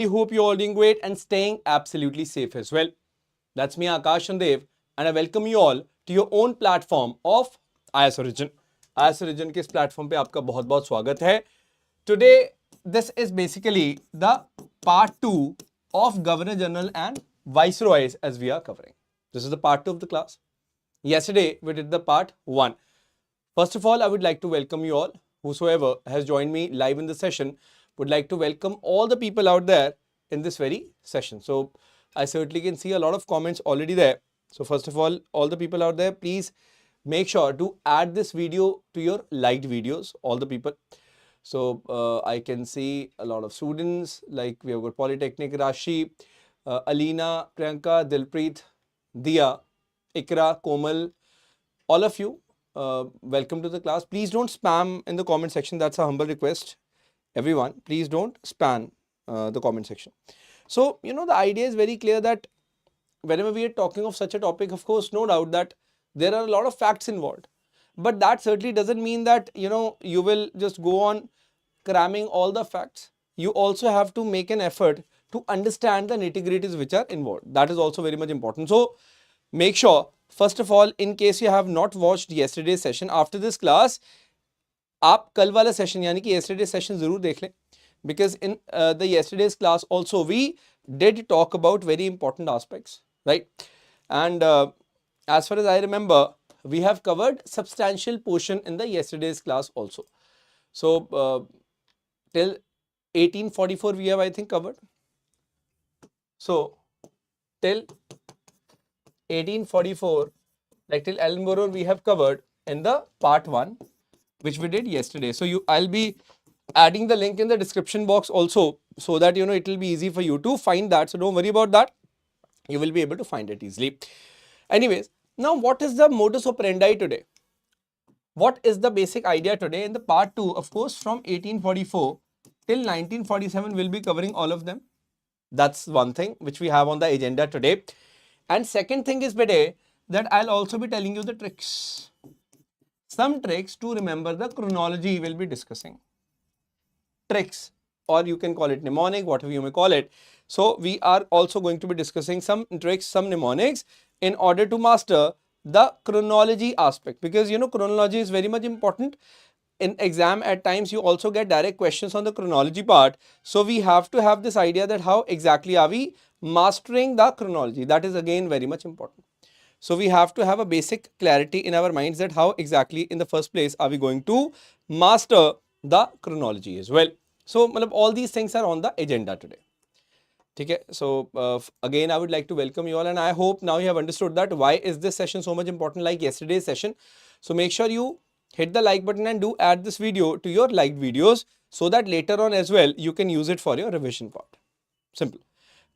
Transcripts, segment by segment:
I hope you're all doing great and staying absolutely safe as well. That's me, Akash Randev, and I welcome you all to your own platform of IAS Origin. IAS Origin के इस platform पे आपका बहुत-बहुत स्वागत है. Today, this is basically the part 2 of Governor General and Viceroys as we are covering. This is the part 2 of the class. Yesterday, we did the part 1. First of all, I would like to welcome you all. Whosoever has joined me live in the session would like to welcome all the people out there in this very session. So, I certainly can see a lot of comments already there. So, first of all the people out there, please make sure to add this video to your liked videos, all the people. So, I can see a lot of students, like we have got Polytechnic, Rashi, Alina, Priyanka, Dilpreet, Diya, Ikra, Komal, all of you. Welcome to the class. Please don't spam in the comment section. That's a humble request. Everyone, please don't spam the comment section. So, the idea is very clear that whenever we are talking of such a topic, of course, no doubt that there are a lot of facts involved. But that certainly doesn't mean that, you will just go on cramming all the facts. You also have to make an effort to understand the nitty-gritties which are involved. That is also very much important. So, make sure, first of all, in case you have not watched yesterday's session, after this class, आप कल वाला session यानी कि yesterday's session ज़रूर देख लें, because in the yesterday's class also we did talk about very important aspects, right? And as far as I remember, we have covered substantial portion in the yesterday's class also. So till 1844 we have, I think, covered. So till 1844, like till Elgin we have covered in the part 1, which we did yesterday. So I'll be adding the link in the description box also, so that it will be easy for you to find that. So don't worry about that. You will be able to find it easily. Anyways, now what is the modus operandi today? What is the basic idea today? In the part 2, of course, from 1844 till 1947, we'll be covering all of them. That's one thing which we have on the agenda today. And second thing is today that I'll also be telling you the tricks. Some tricks to remember the chronology we'll be discussing. Tricks, or you can call it mnemonic, whatever you may call it. So we are also going to be discussing some tricks, some mnemonics in order to master the chronology aspect, because chronology is very much important. In exam at times you also get direct questions on the chronology part. So we have to have this idea that how exactly are we mastering the chronology. That is again very much important. So we have to have a basic clarity in our minds that how exactly in the first place are we going to master the chronology as well. So all these things are on the agenda today. Okay, so again I would like to welcome you all, and I hope now you have understood that why is this session so much important like yesterday's session. So make sure you hit the like button and do add this video to your liked videos, so that later on as well you can use it for your revision part. Simple.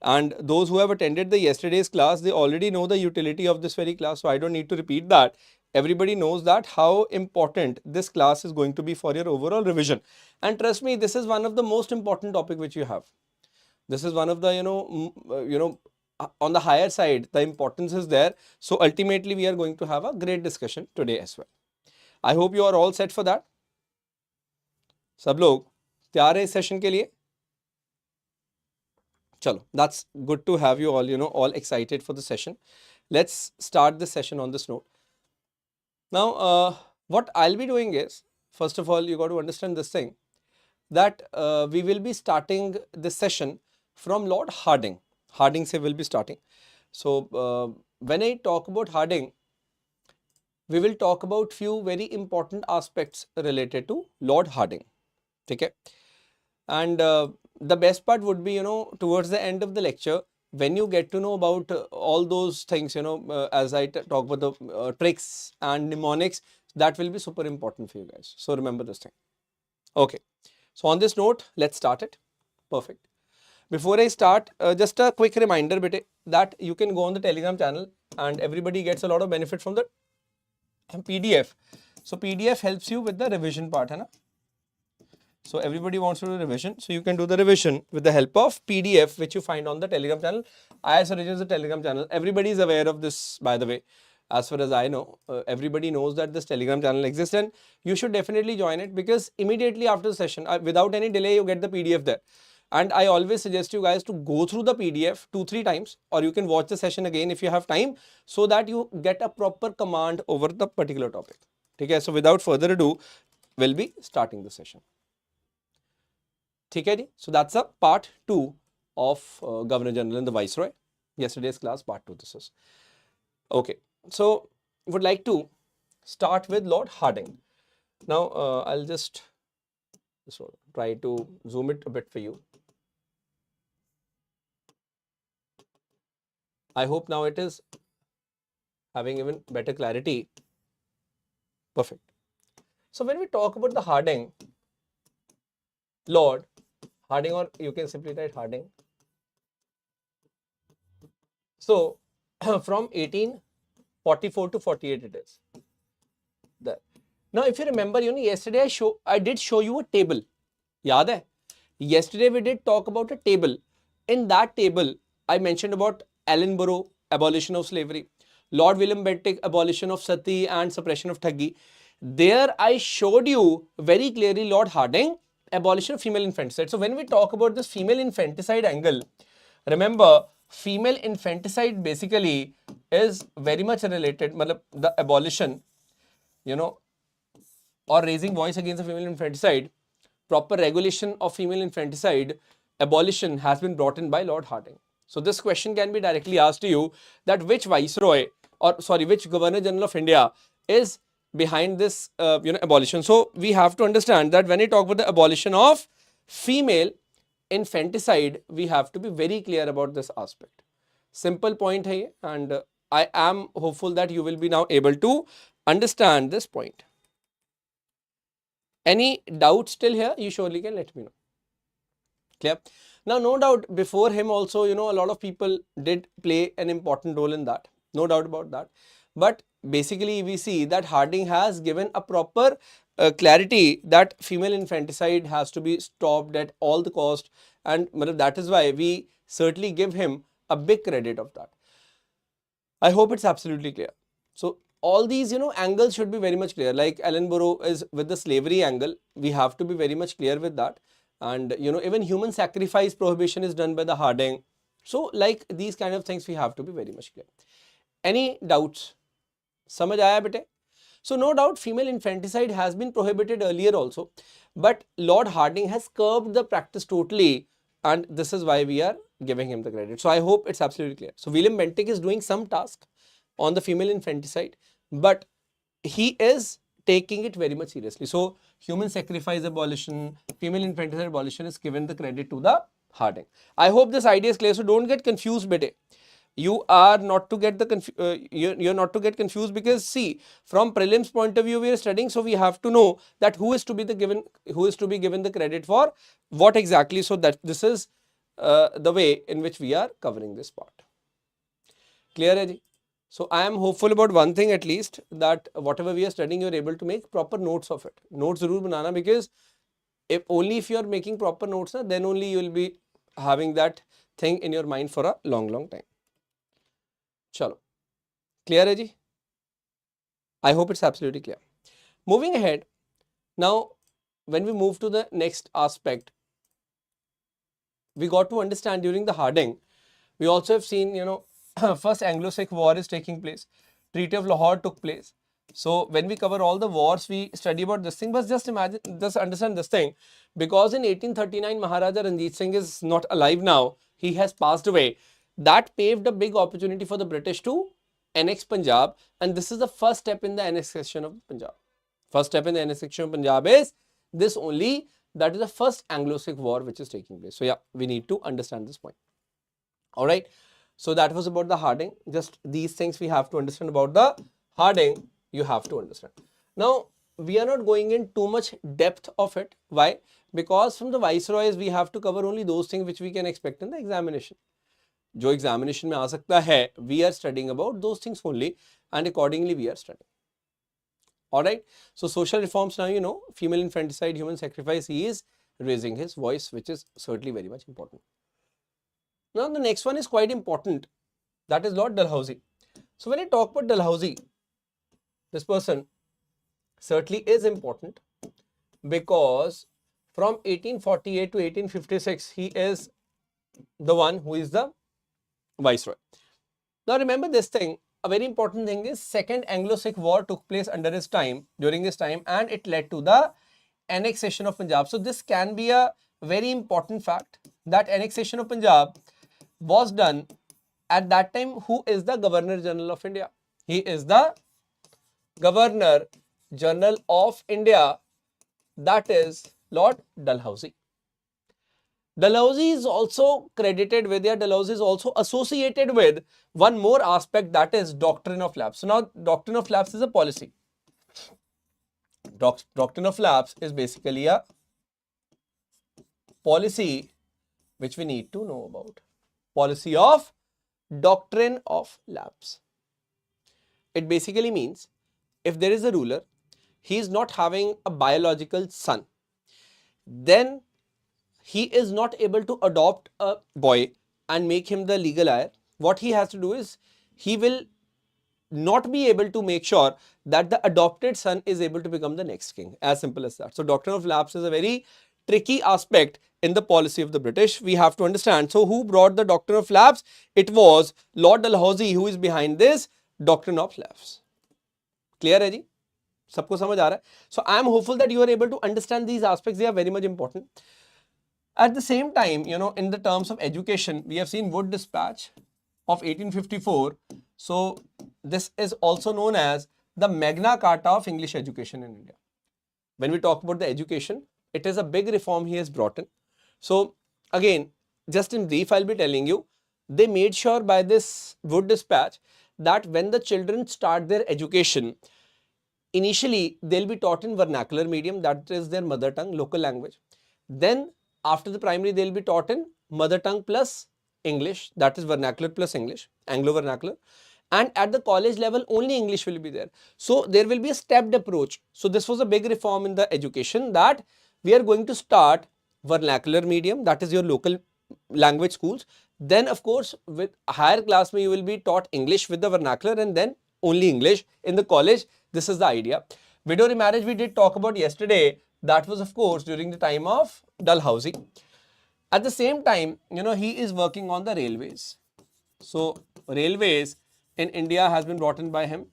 And those who have attended the yesterday's class, they already know the utility of this very class, so I don't need to repeat that. Everybody knows that how important this class is going to be for your overall revision. And trust me, this is one of the most important topic which you have. This is one of the, on the higher side, the importance is there. So ultimately, we are going to have a great discussion today as well. I hope you are all set for that. सब लोग तैयार हैं इस session के लिए? Chalo, that's good to have you all, all excited for the session. Let's start the session on this note. Now, what I'll be doing is, first of all, you got to understand this thing, that we will be starting this session from Lord Hardinge. Hardinge se will be starting. So, when I talk about Hardinge, we will talk about few very important aspects related to Lord Hardinge. Okay? And the best part would be, towards the end of the lecture, when you get to know about all those things, as I talk about the tricks and mnemonics, that will be super important for you guys. So remember this thing. Okay. So on this note, let's start it. Perfect. Before I start, just a quick reminder that you can go on the Telegram channel and everybody gets a lot of benefit from the PDF. So PDF helps you with the revision part, hai na? So everybody wants to do revision. So you can do the revision with the help of PDF, which you find on the Telegram channel. IAS Origin is a Telegram channel. Everybody is aware of this, by the way. As far as I know, everybody knows that this Telegram channel exists, and you should definitely join it, because immediately after the session, without any delay, you get the PDF there. And I always suggest you guys to go through the PDF 2-3 times, or you can watch the session again if you have time, so that you get a proper command over the particular topic. Okay, so without further ado, we'll be starting the session. Okay, so that's a part 2 of Governor General and the Viceroy. Yesterday's class, part 2 this is. Okay, so would like to start with Lord Hardinge. Now, I'll just try to zoom it a bit for you. I hope now it is having even better clarity. Perfect. So when we talk about the Hardinge, Lord Hardinge, or you can simply write Hardinge. So from 1844 to 48 it is. There. Now, if you remember, yesterday I did show you a table. Yaad hai? Yesterday we did talk about a table. In that table, I mentioned about Ellenborough, abolition of slavery, Lord William Bentinck, abolition of sati and suppression of thuggy. There I showed you very clearly Lord Hardinge, abolition of female infanticide. So when we talk about this female infanticide angle, remember, female infanticide basically is very much related, the abolition, or raising voice against the female infanticide, proper regulation of female infanticide, abolition has been brought in by Lord Hardinge. So this question can be directly asked to you, that which Viceroy, or sorry, which Governor General of India is behind this abolition. So we have to understand that when we talk about the abolition of female infanticide, we have to be very clear about this aspect. Simple point hai, and I am hopeful that you will be now able to understand this point. Any doubt still here? You surely can let me know. Clear? Now, no doubt before him also, a lot of people did play an important role in that. No doubt about that. But basically, we see that Hardinge has given a proper clarity that female infanticide has to be stopped at all the cost. And that is why we certainly give him a big credit of that. I hope it's absolutely clear. So, all these, angles should be very much clear. Like Ellenborough is with the slavery angle. We have to be very much clear with that. And, even human sacrifice prohibition is done by the Hardinge. So, like these kind of things, we have to be very much clear. Any doubts? Samajh aaya bete? So, no doubt female infanticide has been prohibited earlier also. But Lord Hardinge has curbed the practice totally. And this is why we are giving him the credit. So, I hope it's absolutely clear. So, William Bentinck is doing some task on the female infanticide, but he is taking it very much seriously. So, human sacrifice abolition, female infanticide abolition is given the credit to the Hardinge. I hope this idea is clear. So, don't get confused, bete. You are not to get you're not to get confused, because see, from prelims point of view we are studying, so we have to know that who is to be given the credit for what exactly. So that this is the way in which we are covering this part. Clear hai ji? So I am hopeful about one thing at least, that whatever we are studying, you are able to make proper notes of it. Notes zarur banana, because if you are making proper notes, then only you will be having that thing in your mind for a long time. Chalo. Clear hai ji? I hope it's absolutely clear. Moving ahead, now when we move to the next aspect, we got to understand during the Hardinge, we also have seen, first Anglo-Sikh war is taking place. Treaty of Lahore took place. So when we cover all the wars, we study about this thing. But just understand this thing, because in 1839 Maharaja Ranjit Singh is not alive now. He has passed away. That paved a big opportunity for the British to annex Punjab, and this is the first step in the annexation of Punjab. First step in the annexation of Punjab is this only. That is the first Anglo-Sikh war which is taking place. So yeah, we need to understand this point. All right. So that was about the Hardinge. Just these things we have to understand about the Hardinge. You have to understand. Now, we are not going in too much depth of it. Why? Because from the Viceroys, we have to cover only those things which we can expect in the examination. जो examination में आ सकता है, we are studying about those things only, and accordingly we are studying. Alright, so social reforms, now female infanticide, human sacrifice, he is raising his voice, which is certainly very much important. Now the next one is quite important, that is Lord Dalhousie. So when I talk about Dalhousie, this person certainly is important, because from 1848 to 1856, he is the one who is the viceroy. Now remember this thing, a very important thing is Second Anglo-Sikh War took place under his time, during his time, and it led to the annexation of Punjab. So this can be a very important fact, that annexation of Punjab was done at that time. Who is the Governor General of India? He is the Governor General of India, that is Lord Dalhousie. Dalhousie is also credited with, Dalhousie is also associated with one more aspect, that is doctrine of lapse. So now doctrine of lapse is a policy. Doctrine of lapse is basically a policy which we need to know about. Policy of doctrine of lapse. It basically means if there is a ruler, he is not having a biological son, then he is not able to adopt a boy and make him the legal heir. What he has to do is, he will not be able to make sure that the adopted son is able to become the next king. As simple as that. So doctrine of lapse is a very tricky aspect in the policy of the British. We have to understand. So who brought the doctrine of lapse? It was Lord Dalhousie who is behind this doctrine of lapse. Clear hai ji? Sabko samajh aa raha hai? So I am hopeful that you are able to understand these aspects. They are very much important. At the same time, in the terms of education, we have seen Wood Dispatch of 1854. So this is also known as the Magna Carta of English education in India. When we talk about the education, it is a big reform he has brought in. So again, just in brief, I'll be telling you, they made sure by this Wood Dispatch that when the children start their education, initially they'll be taught in vernacular medium, that is their mother tongue, local language. Then after the primary, they'll be taught in mother tongue plus English, that is vernacular plus English, Anglo vernacular. And at the college level, only English will be there. So there will be a stepped approach. So this was a big reform in the education, that we are going to start vernacular medium, that is your local language schools. Then of course, with higher class, you will be taught English with the vernacular, and then only English in the college. This is the idea. Widow remarriage we did talk about yesterday. That was of course during the time of Dalhousie. At the same time, he is working on the railways. So railways in India has been brought in by him.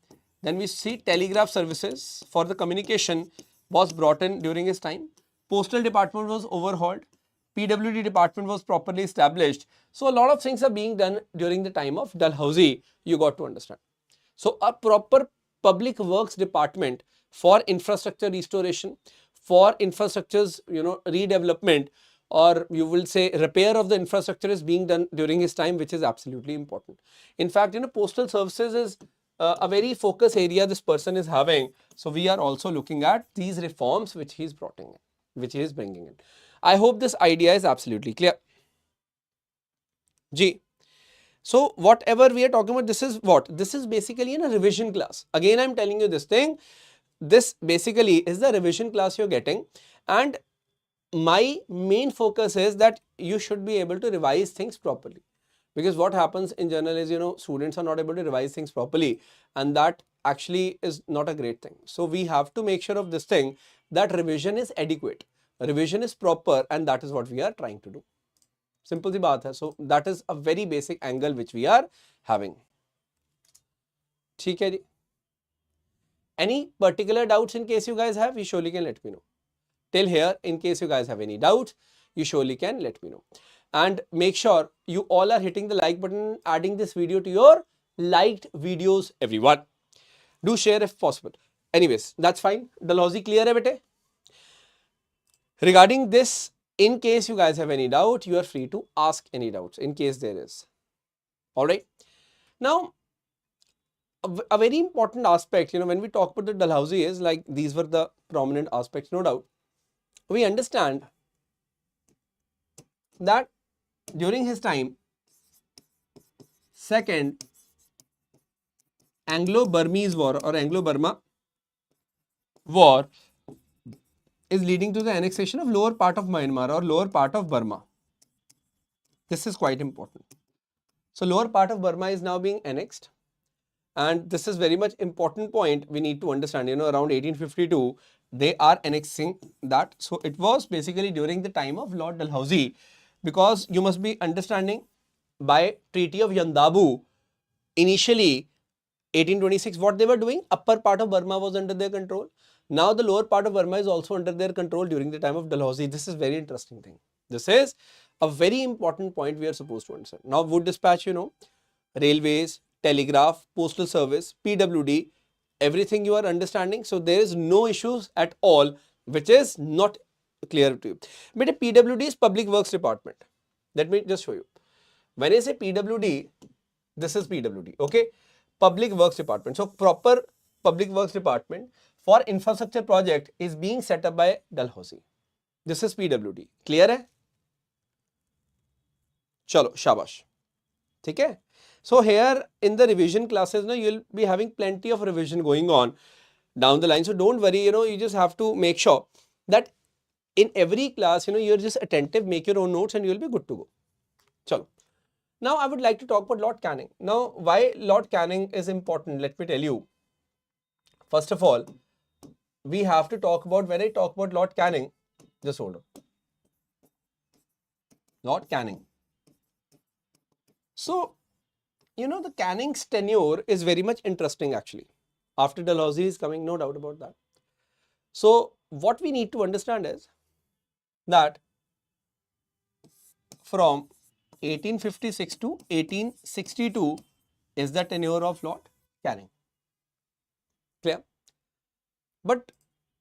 Then we see telegraph services for the communication was brought in during his time. Postal department was overhauled. PWD department was properly established. So a lot of things are being done during the time of Dalhousie, you got to understand. So a proper public works department for infrastructure restoration, for infrastructure's redevelopment, or you will say repair of the infrastructure is being done during his time, which is absolutely important. In fact, postal services is a very focus area this person is having. So we are also looking at these reforms which he is bringing in. I hope this idea is absolutely clear. G. So whatever we are talking about, this is what? This is basically in a revision class. Again, I am telling you this thing. This basically is the revision class you're getting, and my main focus is that you should be able to revise things properly, because what happens in general is, students are not able to revise things properly, and that actually is not a great thing. So we have to make sure of this thing, that revision is adequate, revision is proper, and that is what we are trying to do. Simple si baat hai. So that is a very basic angle which we are having. ठीक है जी. Any particular doubts in case you guys have, you surely can let me know. Till here, in case you guys have any doubts, you surely can let me know. And make sure you all are hitting the like button, adding this video to your liked videos, everyone. Do share if possible. Anyways, that's fine. Dalhousie clear hai bete? Regarding this, in case you guys have any doubt, you are free to ask any doubts in case there is. Alright. Now, a very important aspect, when we talk about the Dalhousie is like, these were the prominent aspects, no doubt. We understand that during his time, Second Anglo-Burmese War or Anglo-Burma War is leading to the annexation of lower part of Myanmar or lower part of Burma. This is quite important. So lower part of Burma is now being annexed. And this is very much important point we need to understand. Around 1852, they are annexing that. So it was basically during the time of Lord Dalhousie, because you must be understanding by Treaty of Yandabu, initially 1826, what they were doing, upper part of Burma was under their control. Now the lower part of Burma is also under their control during the time of Dalhousie. This is very interesting thing. This is a very important point we are supposed to understand. Now wood dispatch, you know, railways, telegraph, postal service, PWD, everything you are understanding. So there is no issues at all which is not clear to you. But a PWD is Public Works Department. Let me just show you. When I say PWD, this is PWD, okay? Public Works Department. So proper Public Works Department for infrastructure project is being set up by Dalhousie. This is PWD. Clear hai? Chalo, shabash. Okay? So here in the revision classes, no, you'll be having plenty of revision going on down the line. So don't worry, you know, you just have to make sure that in every class, you know, you're just attentive, make your own notes and you'll be good to go. Chalo. Now I would like to talk about Lord Canning. Now why Lord Canning is important, let me tell you. First of all, we have to talk about, when I talk about Lord Canning, just hold on. Lord Canning. So, you know, the Canning's tenure is very much interesting actually. After Dalhousie is coming, no doubt about that. So, what we need to understand is that from 1856 to 1862 is the tenure of Lord Canning. Clear? But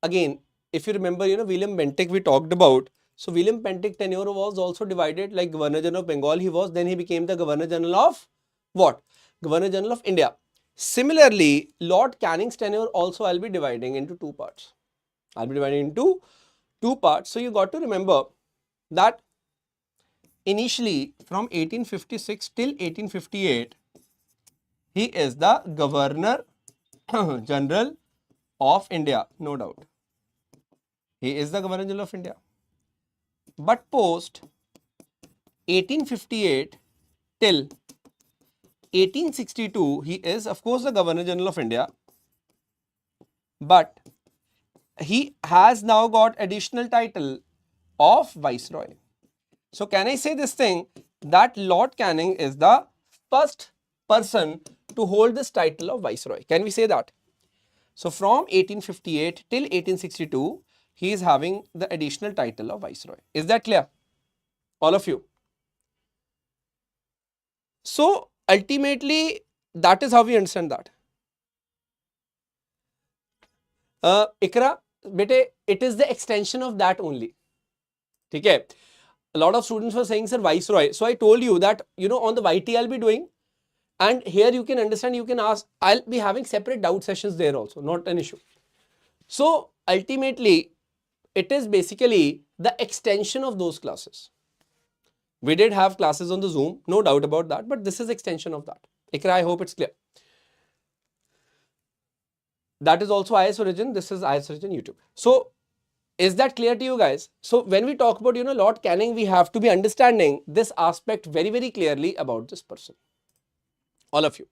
again, if you remember, you know, William Bentinck we talked about. So William Bentinck tenure was also divided, like Governor General of Bengal he was, then he became the Governor General of what? Governor General of India. Similarly, Lord Canning's tenure also I'll be dividing into two parts. I'll be dividing into two parts. So you got to remember that initially from 1856 till 1858, he is the Governor General of India, no doubt. He is the Governor General of India. But post 1858 till 1862, he is of course the Governor General of India, but he has now got additional title of Viceroy. So can I say this thing, that Lord Canning is the first person to hold this title of Viceroy? Can we say that? So from 1858 till 1862, he is having the additional title of Viceroy. Is that clear? All of you. So ultimately, that is how we understand that. Ikra, bete, it is the extension of that only. Okay. A lot of students were saying, sir, Viceroy. So I told you that, you know, on the YT I'll be doing, and here you can understand, you can ask, I'll be having separate doubt sessions there also, not an issue. So ultimately, it is basically the extension of those classes. We did have classes on the Zoom, no doubt about that, but this is extension of that. Ikra, I hope it's clear. That is also IAS Origin, this is IAS Origin YouTube. So is that clear to you guys? So when we talk about, you know, Lord Canning, we have to be understanding this aspect very, very clearly about this person. All of you.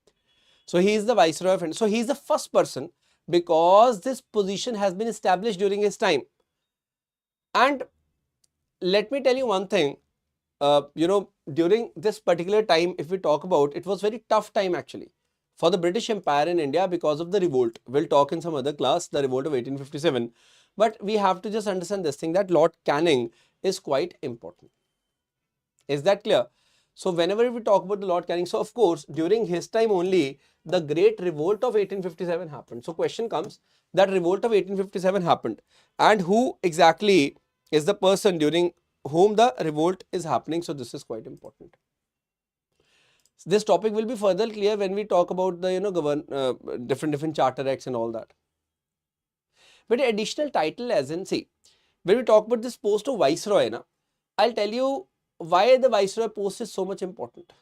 So he is the Viceroy of India. So he is the first person, because this position has been established during his time. And let me tell you one thing, you know, during this particular time, if we talk about, it was very tough time actually for the British Empire in India because of the revolt. We'll talk in some other class, the revolt of 1857. But we have to just understand this thing, that Lord Canning is quite important. Is that clear? So whenever we talk about the Lord Canning, so of course, during his time only, the great revolt of 1857 happened. So question comes, that revolt of 1857 happened, and who exactly is the person during whom the revolt is happening? So this is quite important. This topic will be further clear when we talk about the, you know, different charter acts and all that. But additional title, as in, see, when we talk about this post of Viceroy, na, I'll tell you why the Viceroy post is so much important.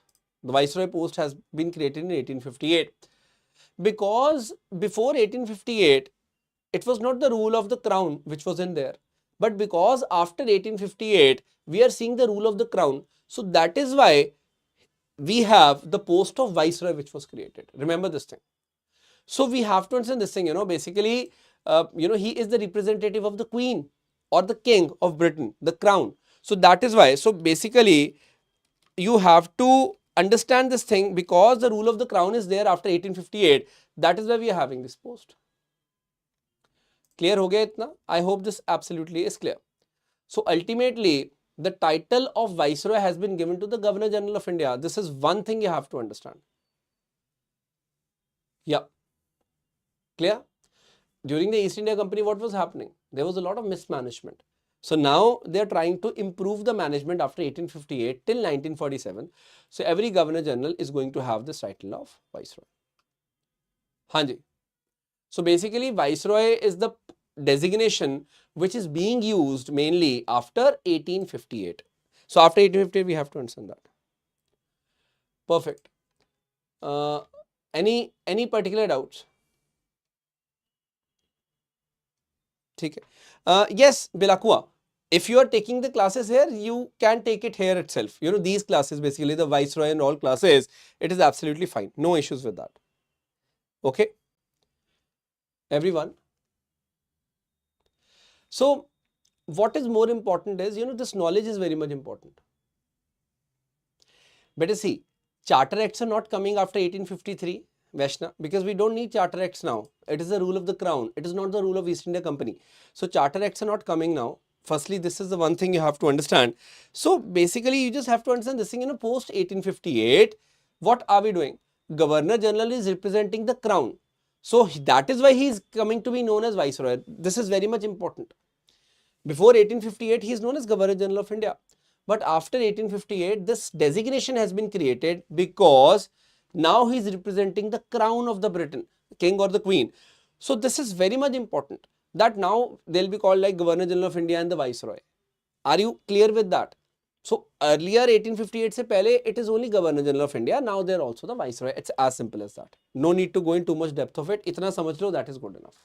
The Viceroy post has been created in 1858. Because before 1858, it was not the rule of the crown which was in there. But because after 1858, we are seeing the rule of the crown. So that is why we have the post of Viceroy which was created. Remember this thing. So we have to understand this thing, you know, basically he is the representative of the Queen or the King of Britain, the crown. So that is why. So basically, you have to understand this thing, because the rule of the crown is there after 1858. That is why we are having this post. Clear ho gaya itna? I hope this absolutely is clear. So ultimately, the title of Viceroy has been given to the Governor General of India. This is one thing you have to understand. Yeah. Clear? During the East India Company, what was happening? There was a lot of mismanagement. So now they are trying to improve the management after 1858 till 1947. So every Governor General is going to have this title of Viceroy. Hanji. So basically, Viceroy is the designation which is being used mainly after 1858. So after 1858, we have to understand that. Perfect. Any particular doubts? Okay. Yes, Bilakua. If you are taking the classes here, you can take it here itself. These classes, basically the Viceroy and all classes, it is absolutely fine. No issues with that. Okay. Everyone. So what is more important is, this knowledge is very much important. Better see, Charter Acts are not coming after 1853, Vaishna, because we don't need Charter Acts now. It is the rule of the Crown. It is not the rule of East India Company. So Charter Acts are not coming now. Firstly, this is the one thing you have to understand. So basically, you just have to understand this thing, post 1858, what are we doing? Governor General is representing the Crown. So that is why he is coming to be known as Viceroy. This is very much important. Before 1858, he is known as Governor General of India. But after 1858, this designation has been created because now he is representing the crown of the Britain, King or the Queen. So this is very much important, that now they'll be called like Governor General of India and the Viceroy. Are you clear with that? So earlier 1858 se pehle, it is only Governor General of India. Now they're also the Viceroy. It's as simple as that. No need to go in too much depth of it. Itna samajh lo, that is good enough.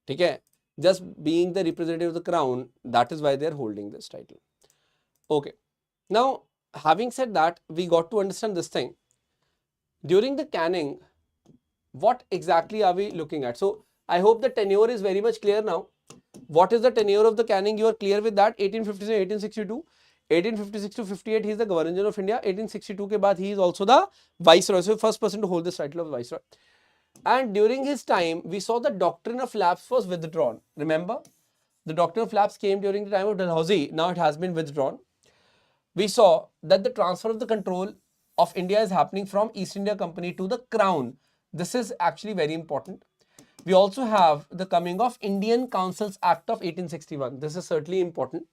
Okay? Just being the representative of the crown, that is why they're holding this title. Okay. Now, having said that, we got to understand this thing. During the canning, what exactly are we looking at? So, I hope the tenure is very much clear now. What is the tenure of the canning? You are clear with that. 1857, 1862. 1856 to 58, he is the Governor General of India. 1862 ke baad, he is also the Viceroy. So, first person to hold this title of Viceroy. And during his time, we saw the doctrine of lapse was withdrawn. Remember? The doctrine of lapse came during the time of Dalhousie. Now it has been withdrawn. We saw that the transfer of the control of India is happening from East India Company to the Crown. This is actually very important. We also have the coming of Indian Councils Act of 1861. This is certainly important.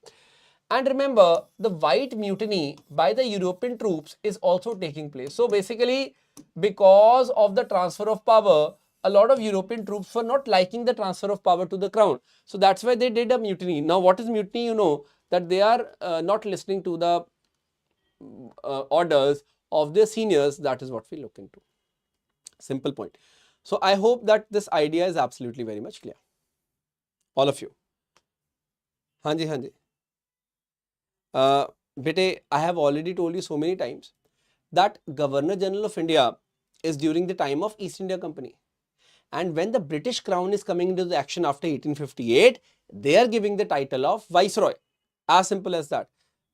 And remember, the White Mutiny by the European troops is also taking place. So basically, because of the transfer of power, a lot of European troops were not liking the transfer of power to the crown. So that's why they did a mutiny. Now, what is mutiny? That they are not listening to the orders of their seniors. That is what we look into. Simple point. So I hope that this idea is absolutely very much clear. All of you. Hanji, hanji. Bete, I have already told you so many times that Governor General of India is during the time of East India Company. And when the British Crown is coming into the action after 1858, they are giving the title of Viceroy. As simple as that.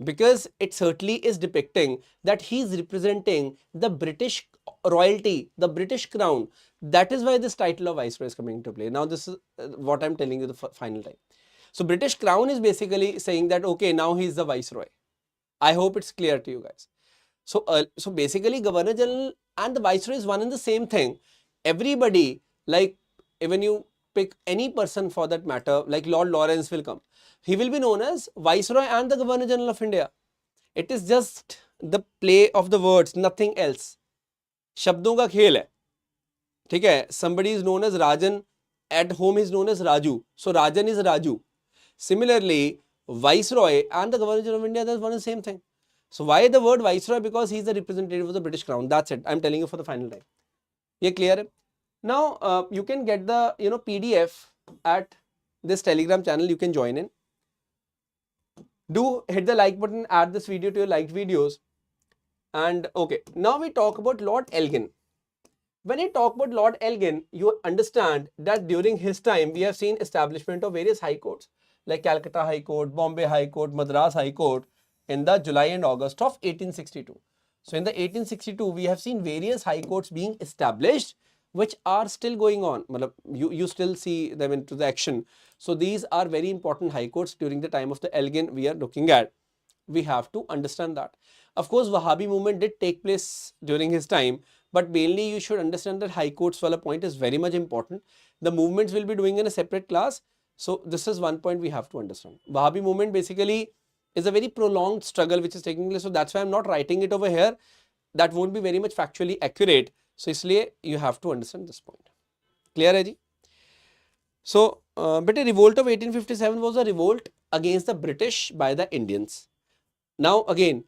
Because it certainly is depicting that he is representing the British royalty, the British Crown. That is why this title of Viceroy is coming into play. Now, this is what I'm telling you the final time. So, British Crown is basically saying that, okay, now he is the Viceroy. I hope it's clear to you guys. So, so basically, Governor General and the Viceroy is one and the same thing. Everybody, like even you pick any person for that matter, like Lord Lawrence will come. He will be known as Viceroy and the Governor General of India. It is just the play of the words, nothing else. शब्दों का खेल है, ठीक है? Somebody is known as Rajan, at home is known as Raju. So Rajan is Raju. Similarly, Viceroy and the Governor General of India, that's one and the same thing. So why the word Viceroy? Because he is the representative of the British Crown. That's it. I'm telling you for the final time. Ye clear hai? Now you can get the PDF at this Telegram channel. You can join in. Do hit the like button. Add this video to your liked videos. And okay, now we talk about Lord Elgin. When I talk about Lord Elgin, you understand that during his time, we have seen establishment of various high courts like Calcutta High Court, Bombay High Court, Madras High Court in the July and August of 1862. So in the 1862, we have seen various high courts being established, which are still going on. You still see them into the action. So these are very important high courts during the time of the Elgin we are looking at. We have to understand that. Of course, Wahhabi movement did take place during his time, but mainly you should understand that high courts wala point is very much important. The movements will be doing in a separate class. So this is one point we have to understand. Wahhabi movement basically is a very prolonged struggle which is taking place. So that's why I'm not writing it over here. That won't be very much factually accurate. So isliye you have to understand this point. Clear hai ji? So, but a revolt of 1857 was a revolt against the British by the Indians. Now again,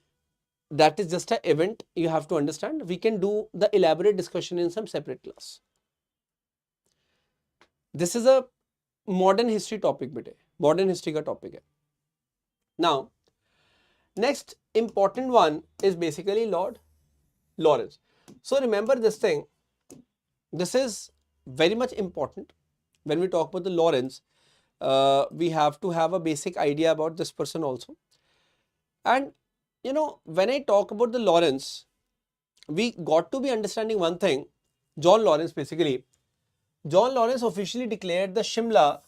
that is just an event you have to understand. We can do the elaborate discussion in some separate class. This is a modern history topic, bete. Modern history ka topic hai. Now, next important one is basically Lord Lawrence. So remember this thing. This is very much important. When we talk about the Lawrence, we have to have a basic idea about this person also. And you know, when I talk about the Lawrence, we got to be understanding one thing. John Lawrence basically. John Lawrence officially declared the Shimla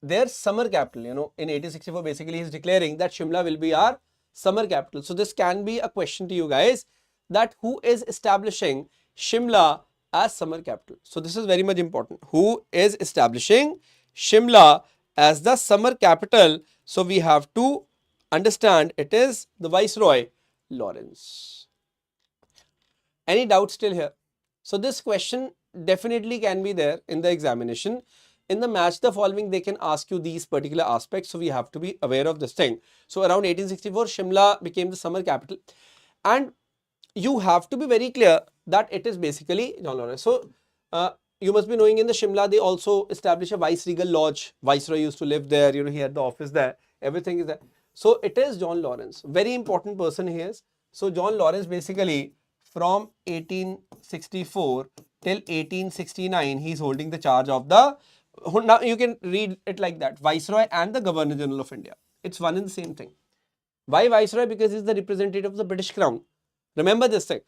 their summer capital. You know, in 1864 basically he is declaring that Shimla will be our summer capital. So this can be a question to you guys, that who is establishing Shimla as summer capital. So this is very much important. Who is establishing Shimla as the summer capital? So we have to understand it is the Viceroy Lawrence. Any doubt still here? So this question definitely can be there in the examination. In the match the following, they can ask you these particular aspects. So we have to be aware of this thing. So around 1864, Shimla became the summer capital. And you have to be very clear that it is basically John Lawrence. So you must be knowing in the Shimla, they also established a viceregal lodge. Viceroy used to live there. You know, he had the office there. Everything is there. So it is John Lawrence. Very important person he is. So John Lawrence basically from 1864 till 1869, he is holding the charge of the, now you can read it like that, Viceroy and the Governor General of India. It's one and the same thing. Why Viceroy? Because he's the representative of the British Crown. Remember this thing.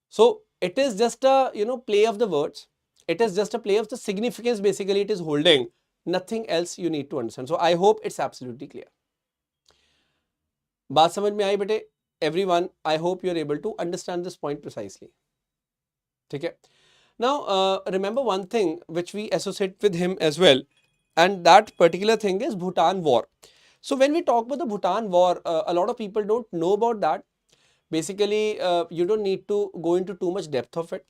So it is just a, you know, play of the words. It is just a play of the significance basically it is holding. Nothing else you need to understand. So I hope it's absolutely clear. बात समझ में आई बेटे? Everyone, I hope you're able to understand this point precisely. ठीक है? Now, remember one thing which we associate with him as well, and that particular thing is Bhutan War. So when we talk about the Bhutan War, a lot of people don't know about that. Basically, you don't need to go into too much depth of it.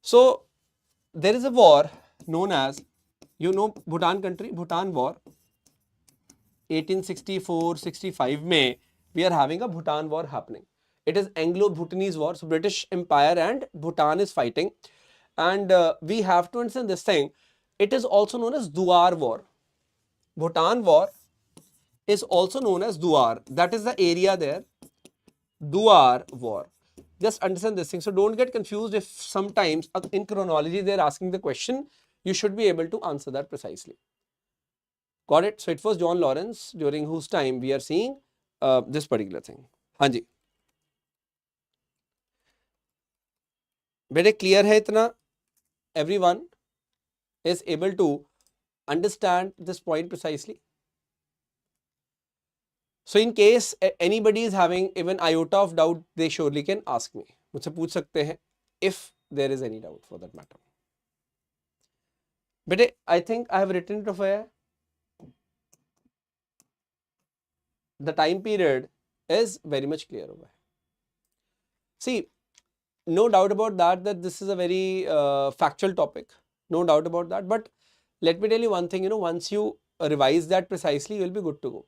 So there is a war known as, you know, Bhutan country, Bhutan War. 1864-65 May, we are having a Bhutan War happening. It is Anglo-Bhutanese War. So British Empire and Bhutan is fighting. And we have to understand this thing. It is also known as Duar War. Bhutan War is also known as Duar. That is the area there. Duar War. Just understand this thing. So don't get confused if sometimes in chronology they are asking the question. You should be able to answer that precisely. Got it? So it was John Lawrence during whose time we are seeing this particular thing. Hanji. Bede clear hai itna? Everyone is able to understand this point precisely. So in case anybody is having even iota of doubt, they surely can ask me. मुझसे पूछ सकते हैं if there is any doubt for that matter. Bede, I think I have written it over here. The time period is very much clear over here. See, no doubt about that, that this is a very factual topic. No doubt about that. But let me tell you one thing, you know, once you revise that precisely, you will be good to go.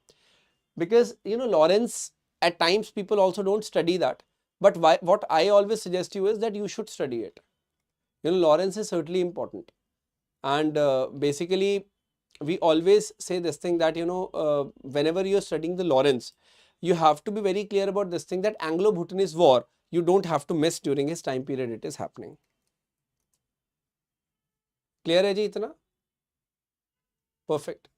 Because, you know, Lawrence, at times people also don't study that. But what I always suggest you is that you should study it. You know, Lawrence is certainly important. And basically, we always say this thing that, you know, whenever you're studying the Lawrence, you have to be very clear about this thing that Anglo-Bhutanese War, you don't have to miss during his time period it is happening. Clear है जी इतना? Perfect.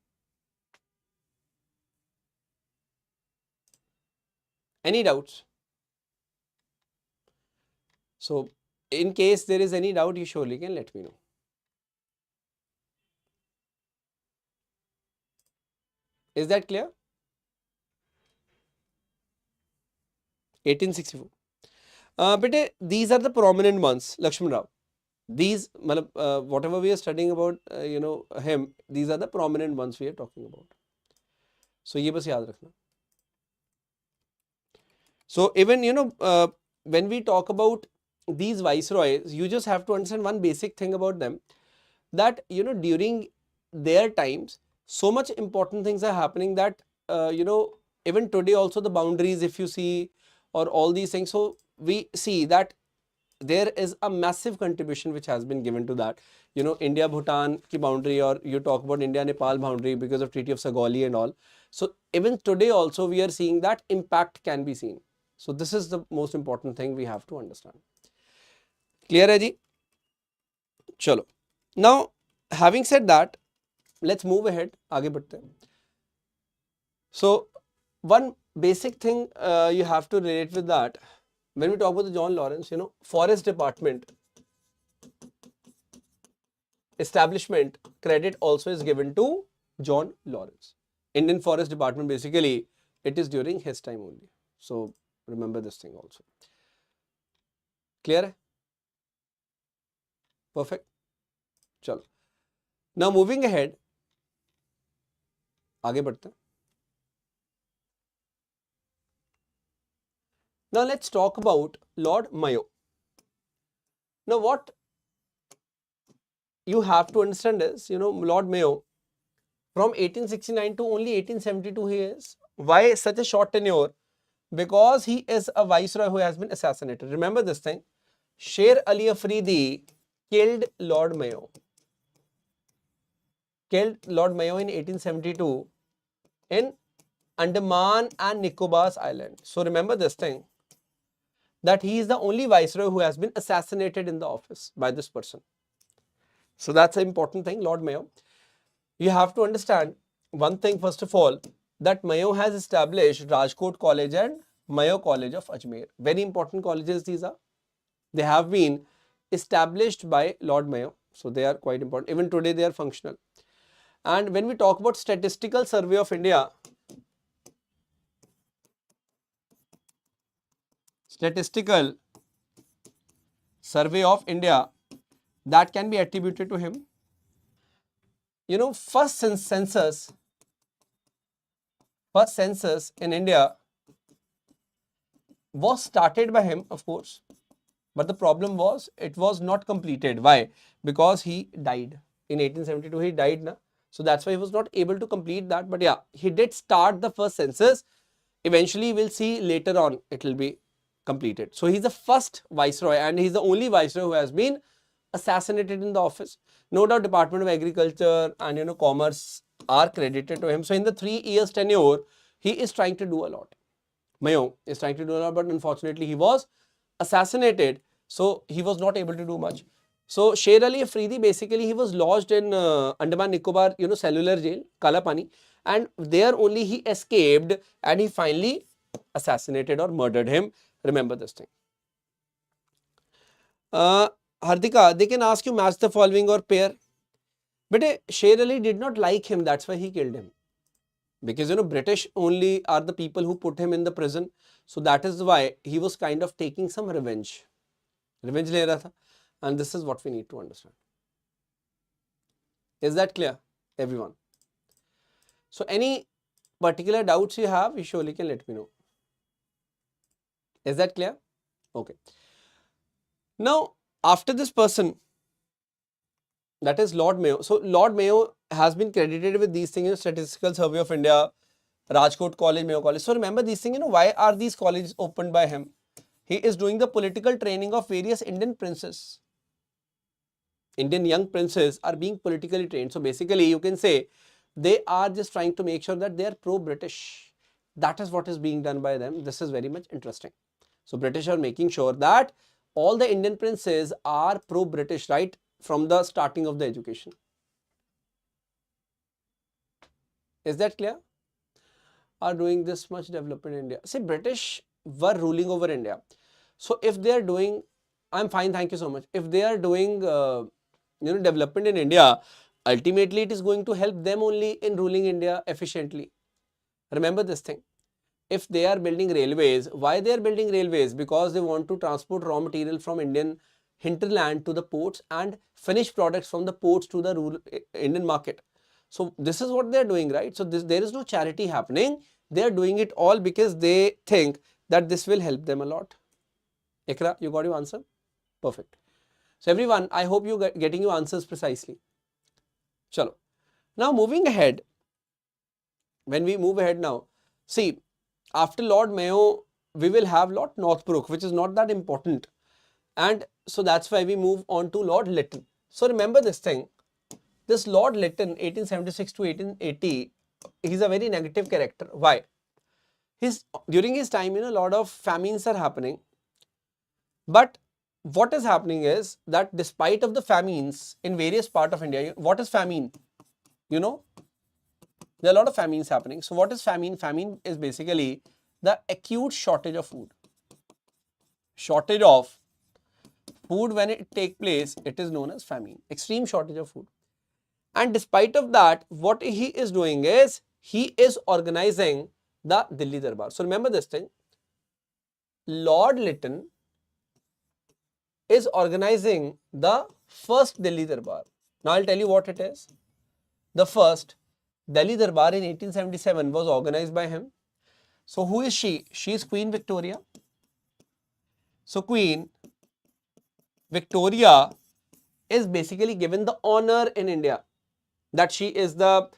Any doubts? So, in case there is any doubt, you surely can let me know. Is that clear? 1864. Bete, these are the prominent ones, Lakshman Rao. These, whatever we are studying about, him, these are the prominent ones we are talking about. So, ये बस याद रखना. So, even, when we talk about these viceroys, you just have to understand one basic thing about them, that, during their times, so much important things are happening that, even today also the boundaries, if you see, or all these things, so we see that there is a massive contribution which has been given to that. India Bhutan ki boundary, or you talk about India Nepal boundary because of Treaty of Sagoli and all. So even today also we are seeing that impact can be seen. So this is the most important thing we have to understand. Clear hai ji? Chalo. Now, having said that, let's move ahead. Aage badhte hain. So one basic thing you have to relate with that. When we talk about the John Lawrence, Forest Department establishment credit also is given to John Lawrence. Indian Forest Department, basically, it is during his time only. So remember this thing also. Clear hai? Perfect. Chalo. Now moving ahead, आगे बढ़ते हैं. Now let's talk about Lord Mayo. Now what you have to understand is, Lord Mayo, from 1869 to only 1872 he is. Why such a short tenure? Because he is a viceroy who has been assassinated. Remember this thing. Sher Ali Afridi killed Lord Mayo. Killed Lord Mayo in 1872 in Andaman and Nicobar's Island. So remember this thing, that he is the only viceroy who has been assassinated in the office by this person. So that's an important thing, Lord Mayo. You have to understand one thing first of all, that Mayo has established Rajkot College and Mayo College of Ajmer. Very important colleges these are. They have been established by Lord Mayo. So they are quite important. Even today they are functional. And when we talk about Statistical Survey of India, Statistical Survey of India, that can be attributed to him. First census in India was started by him, of course. But the problem was, it was not completed. Why? Because he died. In 1872, he died. Na? So that's why he was not able to complete that. But yeah, he did start the first census. Eventually, we'll see later on, it will be completed. So he's the first viceroy, and he's the only viceroy who has been assassinated in the office. No doubt Department of Agriculture and Commerce are credited to him. So in the 3 years tenure, he is trying to do a lot. Mayo is trying to do a lot, but unfortunately he was assassinated. So he was not able to do much. So Sher Ali Afridi, basically he was lodged in Andaman Nicobar, cellular jail, Kalapani, and there only he escaped, and he finally assassinated or murdered him. Remember this thing. Hardika, they can ask you match the following or pair. But Sher Ali did not like him, that's why he killed him. Because British only are the people who put him in the prison. So that is why he was kind of taking some revenge. Revenge le raha tha. And this is what we need to understand. Is that clear, everyone? So any particular doubts you have, you surely can let me know. Is that clear? Okay. Now, after this person, that is Lord Mayo. So Lord Mayo has been credited with these things, Statistical Survey of India, Rajkot College, Mayo College. So remember these things, why are these colleges opened by him? He is doing the political training of various Indian princes. Indian young princes are being politically trained. So basically you can say they are just trying to make sure that they are pro-British. That is what is being done by them. This is very much interesting. So British are making sure that all the Indian princes are pro-British, right? from the starting of the education. Is that clear? Are doing this much development in India. See, British were ruling over India. So if they are doing, I'm fine, thank you so much. If they are doing, development in India, ultimately it is going to help them only in ruling India efficiently. Remember this thing. If they are building railways, why they are building railways? Because they want to transport raw material from Indian hinterland to the ports and finished products from the ports to the rural Indian market. So this is what they are doing, right? So there is no charity happening. They are doing it all because they think that this will help them a lot. Ikra, you got your answer? Perfect. So everyone, I hope you getting your answers precisely. Chalo. Now moving ahead, when we move ahead now, see, after Lord Mayo, we will have Lord Northbrook, which is not that important. And so that's why we move on to Lord Lytton. So remember this thing, this Lord Lytton, 1876 to 1880, he's a very negative character. Why? During his time, a lot of famines are happening. But what is happening is that despite of the famines in various parts of India, what is famine? There are a lot of famines happening. So what is famine? Famine is basically the acute shortage of food. Shortage of food, when it takes place, it is known as famine. Extreme shortage of food. And despite of that, what he is doing is, he is organizing the Delhi Darbar. So remember this thing, Lord Lytton is organizing the first Delhi Darbar. Now I'll tell you what it is. The first Delhi Darbar in 1877 was organized by him. So who is she? She is Queen Victoria. So Queen Victoria is basically given the honor in India that she is the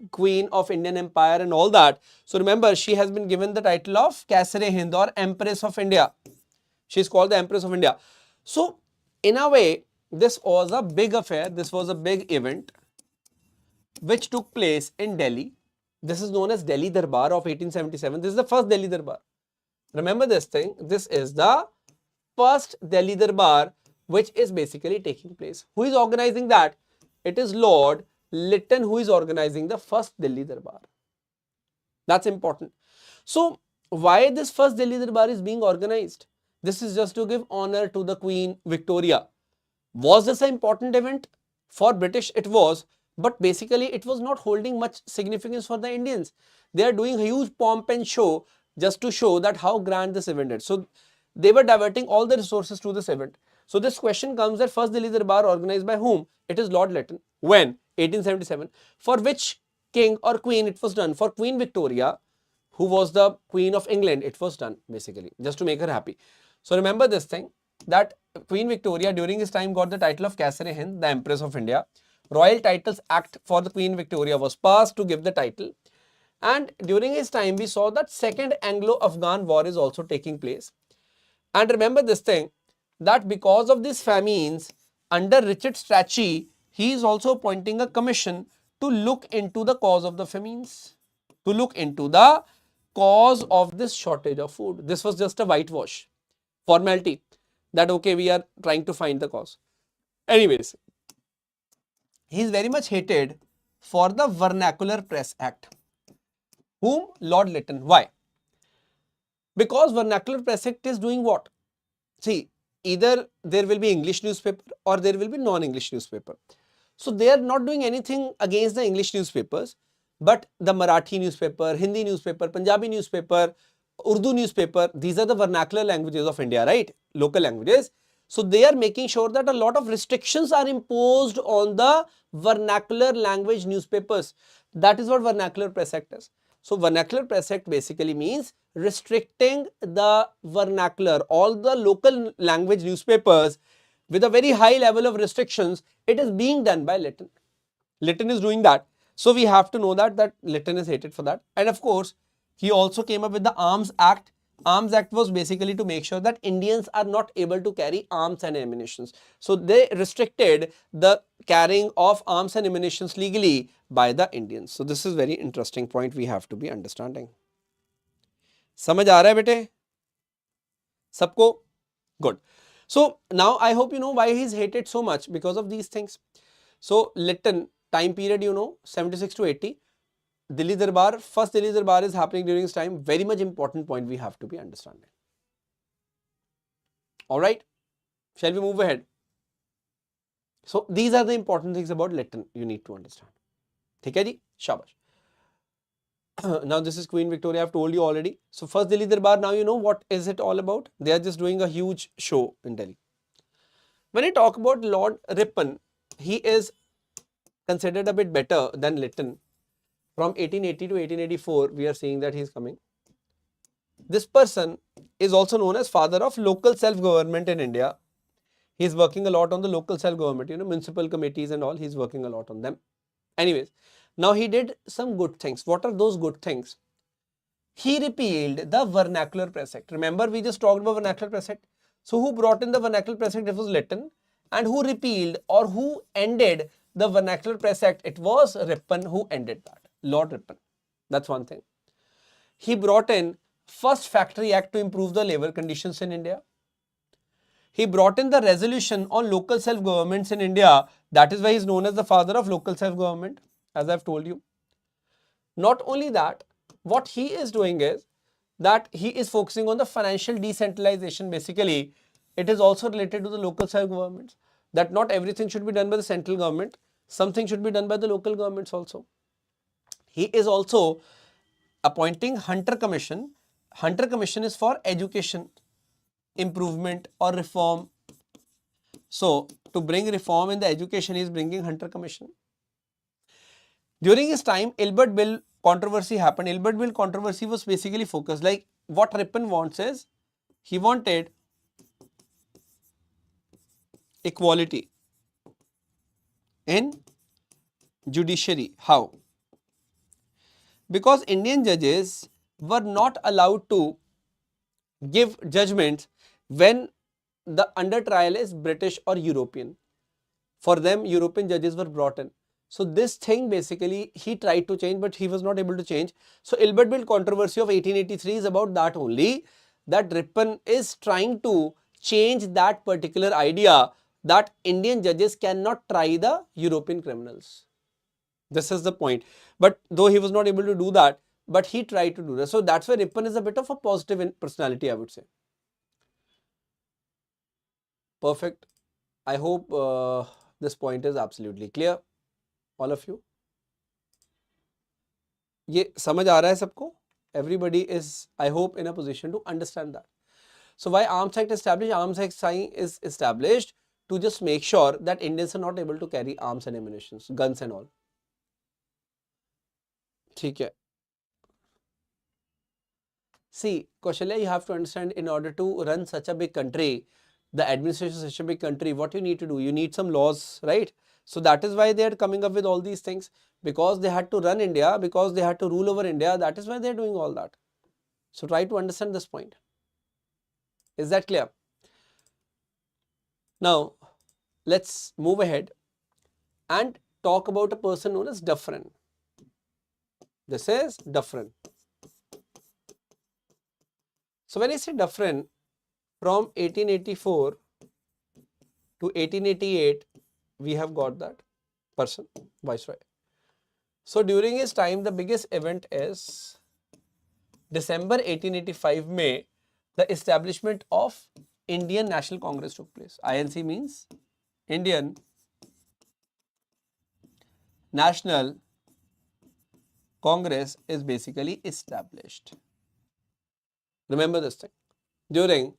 Queen of Indian Empire and all that. So remember, she has been given the title of Kaisar-e-Hind or Empress of India. She is called the Empress of India. So in a way, this was a big affair. This was a big event which took place in Delhi. This is known as Delhi Darbar of 1877. This is the first Delhi Darbar. Remember this thing. This is the first Delhi Darbar which is basically taking place. Who is organizing that? It is Lord Lytton who is organizing the first Delhi Darbar. That's important. So why this first Delhi Darbar is being organized? This is just to give honor to the Queen Victoria. Was this an important event? For British it was, but basically it was not holding much significance for the Indians. They are doing a huge pomp and show just to show that how grand this event is. So they were diverting all the resources to this event. So this question comes that first Delhi Darbar organized by whom? It is Lord Lytton. When? 1877. For which king or queen it was done? For Queen Victoria, who was the Queen of England, it was done basically just to make her happy. So remember this thing, that Queen Victoria during his time got the title of Kaisar-e-Hind, the Empress of India. Royal Titles Act for the Queen Victoria was passed to give the title. And during his time, we saw that Second Anglo-Afghan War is also taking place. And remember this thing, that because of these famines, under Richard Strachey, he is also appointing a commission to look into the cause of the famines, to look into the cause of this shortage of food. This was just a whitewash formality that okay, we are trying to find the cause. Anyways, he is very much hated for the Vernacular Press Act. Whom? Lord Lytton. Why? Because Vernacular Press Act is doing what? See, either there will be English newspaper or there will be non-English newspaper. So they are not doing anything against the English newspapers, but the Marathi newspaper, Hindi newspaper, Punjabi newspaper, Urdu newspaper, these are the vernacular languages of India, right? Local languages. So they are making sure that a lot of restrictions are imposed on the vernacular language newspapers. That is what Vernacular Press Act is. So Vernacular Press Act basically means restricting the vernacular, all the local language newspapers with a very high level of restrictions. It is being done by Lytton. Lytton is doing that. So we have to know that Lytton is hated for that. And of course, he also came up with the Arms Act. Arms Act was basically to make sure that Indians are not able to carry arms and ammunitions. So they restricted the carrying of arms and ammunitions legally by the Indians. So this is very interesting point we have to be understanding. समझ आ रहा है बेटे सबको? Good. So now I hope you know why he's hated so much, because of these things. So Lytton, time period, you know, 76 to 80. Delhi Darbar, first Delhi Darbar is happening during this time. Very much important point we have to be understanding. Alright, shall we move ahead? So these are the important things about Lytton you need to understand. ठीक है जी, शाबाश. Now this is Queen Victoria, I've told you already. So first Delhi Darbar, now you know what is it all about. They are just doing a huge show in Delhi. When I talk about Lord Ripon, he is considered a bit better than Lytton. From 1880 to 1884, we are seeing that he is coming. This person is also known as father of local self-government in India. He is working a lot on the local self-government, you know, municipal committees and all. He is working a lot on them. Anyways, now he did some good things. What are those good things? He repealed the Vernacular Press Act. Remember, we just talked about Vernacular Press Act. So who brought in the Vernacular Press Act? It was Lytton. And who repealed or who ended the Vernacular Press Act? It was Ripon who ended that. Lord Ripon. That's one thing. He brought in first Factory Act to improve the labor conditions in India. He brought in the resolution on local self-governments in India. That is why he is known as the father of local self-government, as I've told you. Not only that, what he is doing is that he is focusing on the financial decentralization. Basically, it is also related to the local self-governments, that not everything should be done by the central government. Something should be done by the local governments also. He is also appointing Hunter Commission. Hunter Commission is for education improvement or reform. So to bring reform in the education, he is bringing Hunter Commission. During his time, Ilbert Bill controversy happened. Ilbert Bill controversy was basically focused, like what Ripon wants is, he wanted equality in judiciary. How? Because Indian judges were not allowed to give judgments when the under trial is British or European. For them, European judges were brought in. So this thing basically he tried to change, but he was not able to change. So Ilbert Bill controversy of 1883 is about that only, that Ripon is trying to change that particular idea that Indian judges cannot try the European criminals. This is the point. But though he was not able to do that, but he tried to do that. So that's why Ripon is a bit of a positive personality, I would say. Perfect. I hope this point is absolutely clear, all of you. ये समझ आ रहा है सबको? Everybody is, I hope, in a position to understand that. So why Arms Act established? Arms Act is established to just make sure that Indians are not able to carry arms and ammunition, guns and all. ठीक है. See, Kaushalya, you have to understand, in order to run such a big country, the administration is such a big country, what you need to do? You need some laws, right? So that is why they are coming up with all these things, because they had to run India, because they had to rule over India. That is why they are doing all that. So try to understand this point. Is that clear? Now, let's move ahead and talk about a person known as Dufferin. This is Dufferin. So when I say Dufferin, from 1884 to 1888, we have got that person, Viceroy. So during his time, the biggest event is December 1885 May, the establishment of Indian National Congress took place. INC means Indian National Congress is basically established. Remember this thing. During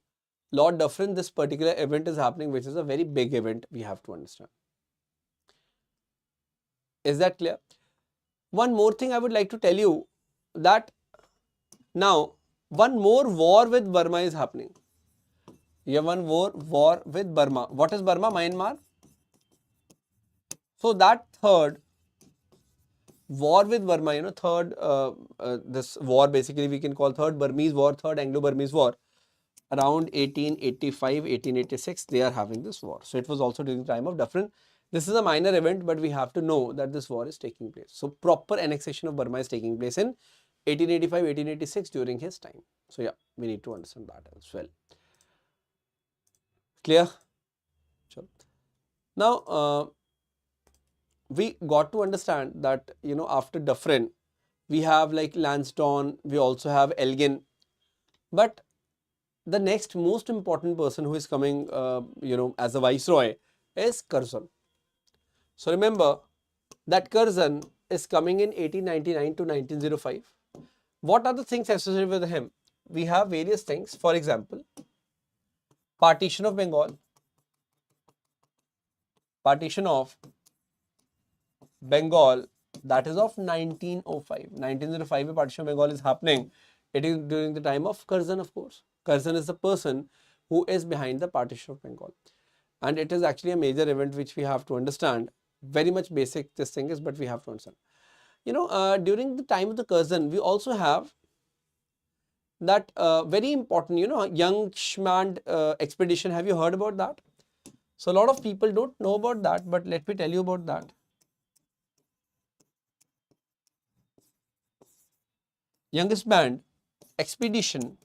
Lord Dufferin, this particular event is happening, which is a very big event we have to understand. Is that clear? One more thing I would like to tell you, that now one more war with Burma is happening. You have one more war with Burma. What is Burma? Myanmar. So that third war with Burma, you know, third, this war basically we can call third Burmese war, third Anglo-Burmese war. Around 1885, 1886, they are having this war. So it was also during the time of Dufferin. This is a minor event, but we have to know that this war is taking place. So proper annexation of Burma is taking place in 1885, 1886 during his time. So yeah, we need to understand that as well. Clear? Sure. Now, we got to understand that, you know, after Dufferin, we have like Lansdowne, we also have Elgin. But the next most important person who is coming, you know, as a viceroy is Curzon. So remember that Curzon is coming in 1899 to 1905. What are the things associated with him? We have various things. For example, partition of Bengal. Partition of Bengal, that is of 1905. 1905 partition of Bengal is happening. It is during the time of Curzon, of course. Curzon is the person who is behind the partition of Bengal. And it is actually a major event which we have to understand. Very much basic this thing is, but we have to understand. You know, during the time of the Curzon, we also have that very important, you know, Young Schmand expedition. Have you heard about that? So a lot of people don't know about that, but let me tell you about that. Youngest band expedition,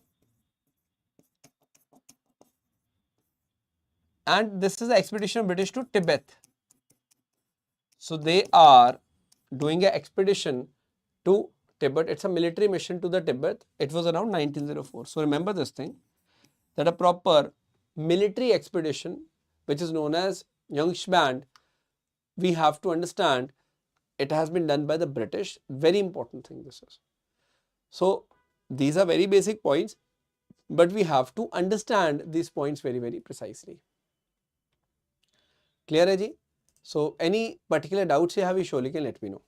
and this is the expedition of British to Tibet. So they are doing an expedition to Tibet. It's a military mission to the Tibet. It was around 1904. So remember this thing, that a proper military expedition, which is known as Young's Band, we have to understand it has been done by the British. Very important thing this is. So these are very basic points, but we have to understand these points very, very precisely. Clear hai ji? So any particular doubts you have, you surely can let me know.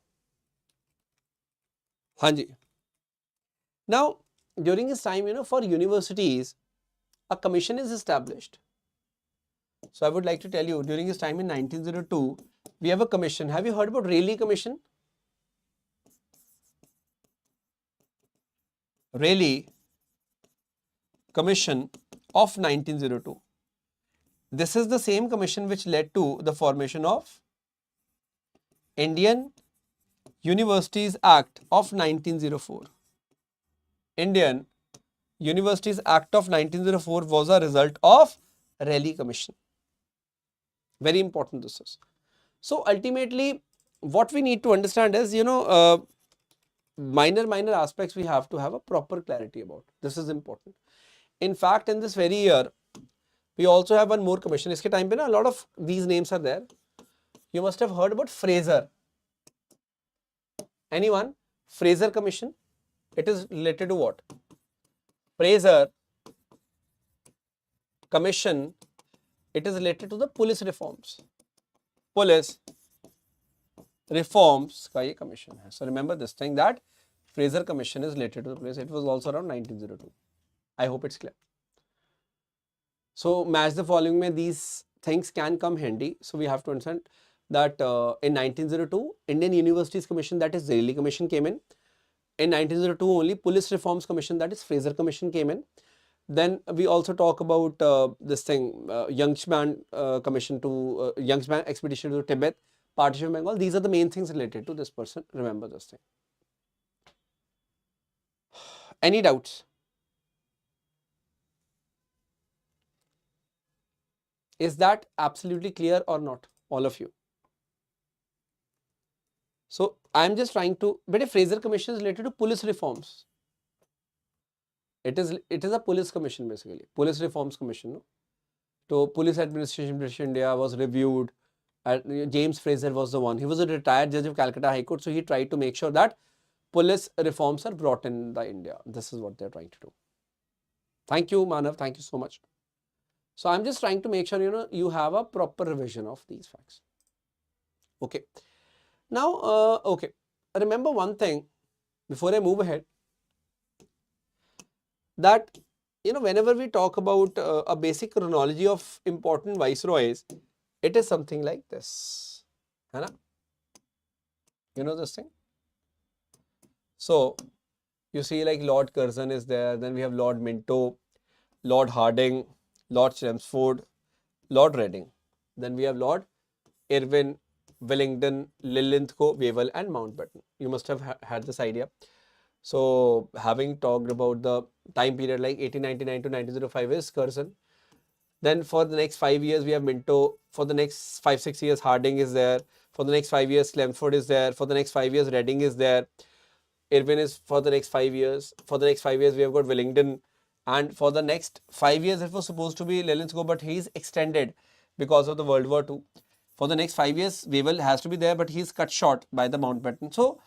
Hanji. Now, during this time, you know, for universities, a commission is established. So I would like to tell you, during this time in 1902, we have a commission. Have you heard about Rayleigh Commission? Rayleigh Commission of 1902. This is the same commission which led to the formation of Indian Universities Act of 1904. Indian Universities Act of 1904 was a result of Rayleigh Commission. Very important this is. So ultimately, what we need to understand is, you know, minor aspects we have to have a proper clarity about. This is important. In fact, in this very year, we also have one more commission. Iske time pe na, a lot of these names are there. You must have heard about Fraser. Anyone? Fraser Commission. It is related to what? Fraser Commission. It is related to the police reforms. Police reforms का ये commission है. So remember this thing, that Fraser Commission is related to the police. It was also around 1902. I hope it's clear. So match the following में these things can come handy. So we have to understand that in 1902, Indian Universities Commission, that is Rayleigh Commission, came in. In 1902 only, Police Reforms Commission, that is Fraser Commission, came in. Then we also talk about this thing, Youngsman Commission to Youngsman Expedition to Tibet, Partition of Bengal. These are the main things related to this person. Remember this thing. Any doubts? Is that absolutely clear or not, all of you? So I am just trying to, but a Fraser Commission is related to police reforms. It is a police commission basically, police reforms commission. No? So police administration in British India was reviewed. James Fraser was the one. He was a retired judge of Calcutta High Court. So he tried to make sure that police reforms are brought in the India. This is what they are trying to do. Thank you, Manav. Thank you so much. So I'm just trying to make sure, you know, you have a proper revision of these facts. Okay. Now, okay. Remember one thing before I move ahead, that, you know, whenever we talk about a basic chronology of important viceroys, it is something like this. Hai na? You know this thing? So, you see like Lord Curzon is there, then we have Lord Minto, Lord Hardinge, Lord Chelmsford, Lord Reading. Then we have Lord Irwin, Wellington, Linlithgow, Wavell and Mountbatten. You must have had this idea. So having talked about the time period like 1899 to 1905 is Curzon. Then for the next 5 years, we have Minto. For the next 5-6 years, Hardinge is there. For the next 5 years, Clemford is there. For the next 5 years, Reading is there. Irvin is for the next 5 years. For the next 5 years, we have got Wellington. And for the next 5 years, it was supposed to be Lillinsgo, but he's extended because of the World War II. For the next 5 years, Wavell has to be there, but he's cut short by the Mountbatten. So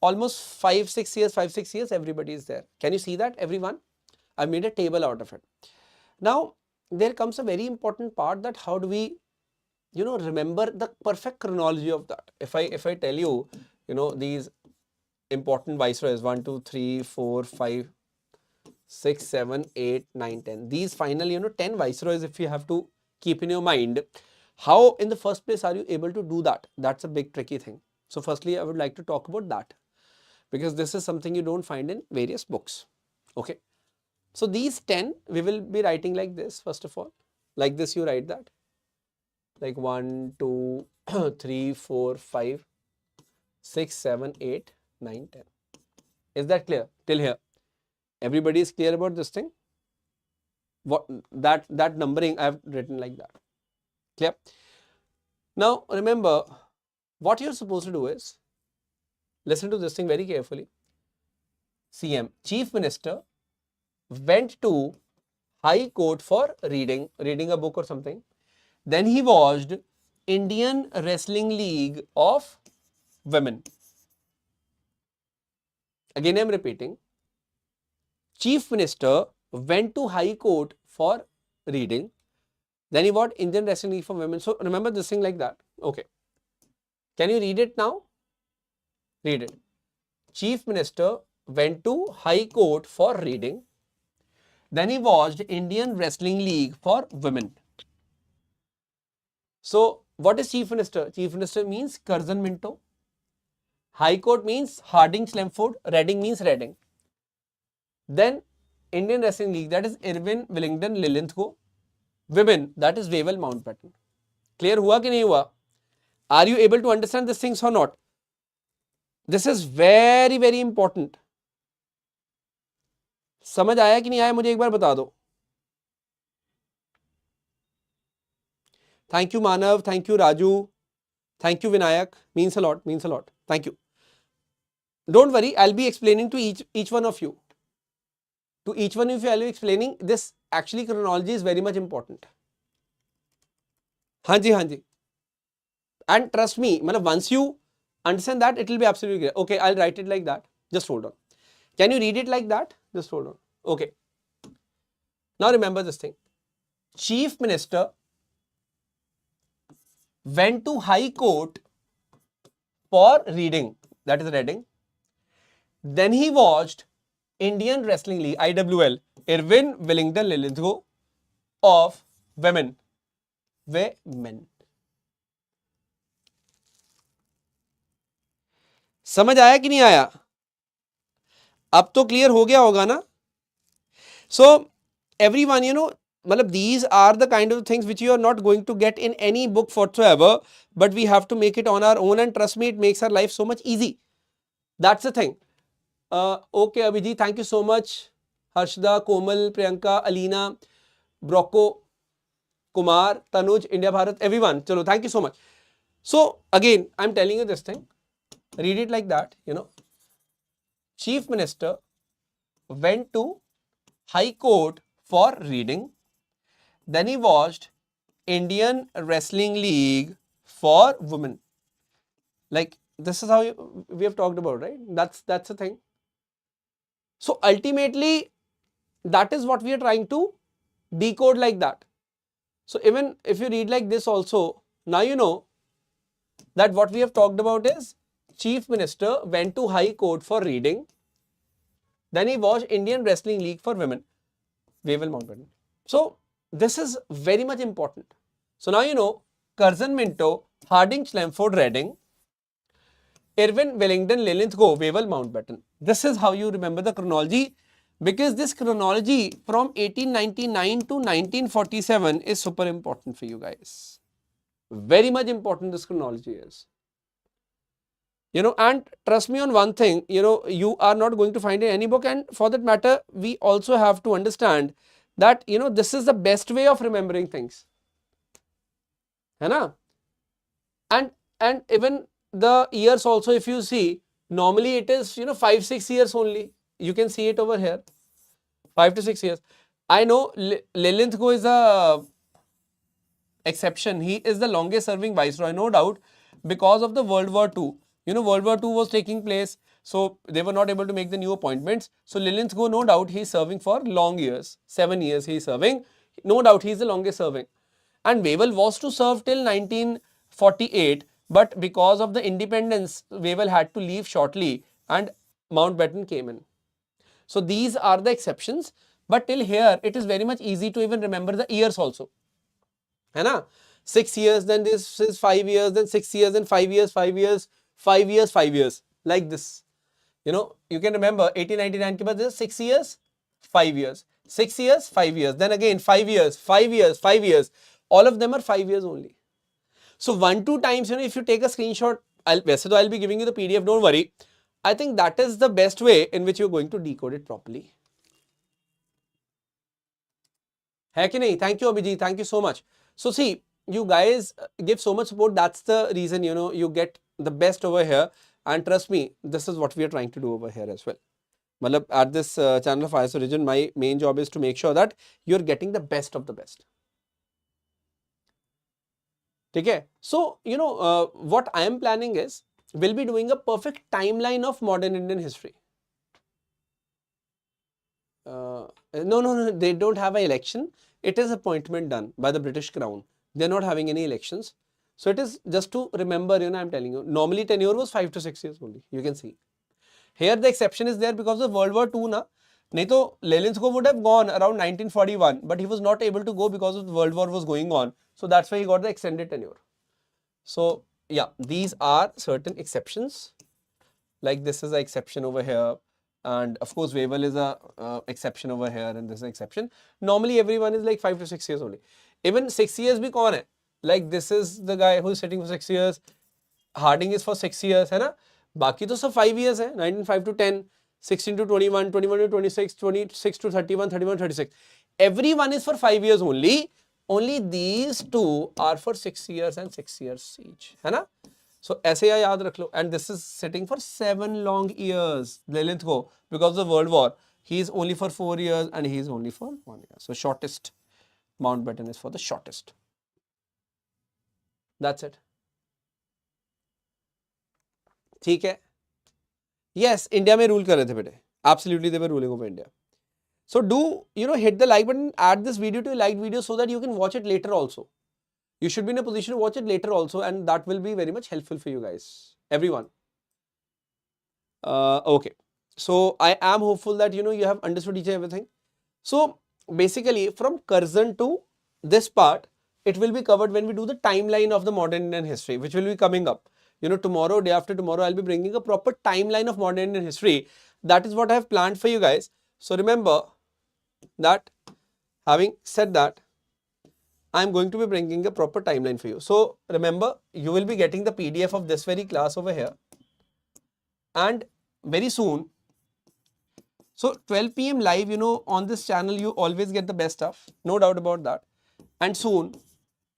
almost 5-6 years, everybody is there. Can you see that, everyone? I made a table out of it. Now, there comes a very important part, that how do we, remember the perfect chronology of that. If I tell you, these important viceroys, 1, 2, 3, 4, 5, 6, 7, 8, 9, 10. These final, 10 viceroys, if you have to keep in your mind, how in the first place are you able to do that? That's a big tricky thing. So firstly, I would like to talk about that, because this is something you don't find in various books. Okay. So these 10, we will be writing like this, first of all. Like this, you write that. Like 1, 2, 3, 4, 5, 6, 7, 8, 9, 10. Is that clear till here? Everybody is clear about this thing? What that numbering I have written like that. Clear? Now remember, what you're supposed to do is, listen to this thing very carefully. CM, Chief Minister, went to High Court for reading a book or something. Then he watched Indian Wrestling League of Women. Again, I am repeating. Chief Minister went to High Court for reading. Then he watched Indian Wrestling League for Women. So remember this thing like that. Okay. Can you read it now? Read it. Chief Minister went to High Court for reading. Then he watched Indian Wrestling League for Women. So what is Chief Minister? Chief Minister means Curzon Minto. High Court means Hardinge Clemford. Reading means Reading. Then Indian Wrestling League, that is Irvin, Wellington, Lillinsgo. Women, that is Wavell, Mountbatten. Clear हुआ कि नहीं हुआ? Are you able to understand these things or not? This is very, very important. समझ आया कि नहीं आया, मुझे एक बार बता दो. Thank you, Manav. Thank you, Raju. Thank you, Vinayak. Means a lot. Means a lot. Thank you. Don't worry. I'll be explaining to each one of you. To each one of you, I'll be explaining this. Actually, chronology is very much important. Hanji, hanji. And trust me, once you understand that, it will be absolutely clear. Okay, I'll write it like that. Just hold on. Can you read it like that? Just hold on. Okay. Now remember this thing. Chief Minister went to High Court for reading. That is reading. Then he watched Indian Wrestling League, IWL, Irvin, Wellington, Lillinsgo of Women. Women. समझ आया कि नहीं आया? अब तो clear हो गया होगा ना? So everyone, these are the kind of things which you are not going to get in any book whatsoever, but we have to make it on our own, and trust me, it makes our life so much easy. That's the thing. Okay, Abhijit, thank you so much. Harshda, Komal, Priyanka, Alina, Brocco, Kumar, Tanuj, India Bharat, everyone. Chalo, thank you so much. So again, I'm telling you this thing. Read it like that, Chief Minister went to High Court for reading. Then he watched Indian Wrestling League for Women. Like, this is how we have talked about, right? That's the thing. So ultimately, that is what we are trying to decode like that. So even if you read like this also, now you know that what we have talked about is Chief Minister went to High Court for reading. Then he watched Indian Wrestling League for Women. Wavell, Mountbatten. So this is very much important. So now you know Curzon, Minto, Hardinge, Clemford, Reading, Irvin, Wellington, Lillinsgo, Wavell, Mountbatten. This is how you remember the chronology, because this chronology from 1899 to 1947 is super important for you guys. Very much important this chronology is. And trust me on one thing, you are not going to find in any book, and for that matter, we also have to understand that this is the best way of remembering things, है ना? And even the years also, if you see, normally it is 5-6 years only. You can see it over here, 5 to 6 years. I know Lilith is a exception. He is the longest serving viceroy, no doubt, because of the World War II. World War II was taking place, so they were not able to make the new appointments. So Lilith, no doubt, he is serving for long years, 7 years he is serving. No doubt he is the longest serving. And Wavell was to serve till 1948, but because of the independence, Wavell had to leave shortly and Mountbatten came in. So these are the exceptions, but till here it is very much easy to even remember the years also. है ना? 6 years, then this is 5 years, then 6 years, then 5 years, 5 years, 5 years, 5 years, like this. You can remember 1899 ke baad this 6 years, 5 years, 6 years, 5 years, then again 5 years, 5 years, 5 years. All of them are 5 years only. So 1-2 times, if you take a screenshot, I'll be giving you the PDF, don't worry. I think that is the best way in which you're going to decode it properly. Hai ki nahi? Thank you, Abhijit. Thank you so much. So see, you guys give so much support. That's the reason, you get the best over here. And trust me, this is what we are trying to do over here as well. At this channel of IAS Origin, my main job is to make sure that you're getting the best of the best. Okay? So, what I am planning is, we'll be doing a perfect timeline of modern Indian history. No, they don't have an election. It is appointment done by the British Crown. They're not having any elections. So it is just to remember, I'm telling you, normally tenure was 5 to 6 years only. You can see. Here the exception is there because of World War II. Nahi to Leninsko would have gone around 1941, but he was not able to go because of the World War was going on. So that's why he got the extended tenure. So yeah, these are certain exceptions. Like this is an exception over here. And of course, Wavell is a exception over here, and this is an exception. Normally, everyone is like 5 to 6 years only. Even 6 years bhi kaun hai? Like this is the guy who is sitting for 6 years. Hardinge is for 6 years, hai na? Baki to sab 5 years hai. 1905 to 10, 16 to 21, 21 to 26, 26 to 31, 31 to 36. Everyone is for 5 years only. Only these two are for 6 years and 6 years each, hai na? So, ऐसे याद रख लो. And this is sitting for 7 long years. Lilith ko, because of the World War, he is only for 4 years and he is only for 1 year. So, shortest Mountbatten is for the shortest. That's it. ठीक है? Yes, India में rule कर रहे थे बेटे. Absolutely, they were ruling over India. So, do hit the like button, add this video to your liked video so that you can watch it later also. You should be in a position to watch it later also, and that will be very much helpful for you guys, everyone. Okay. So, I am hopeful that, you have understood each and everything. So, basically, from Curzon to this part, it will be covered when we do the timeline of the modern Indian history, which will be coming up. Tomorrow, day after tomorrow, I'll be bringing a proper timeline of modern Indian history. That is what I have planned for you guys. So, remember that, having said that, I'm going to be bringing a proper timeline for you. So, remember, you will be getting the PDF of this very class over here. And very soon, so 12 PM live, on this channel, you always get the best stuff. No doubt about that. And soon,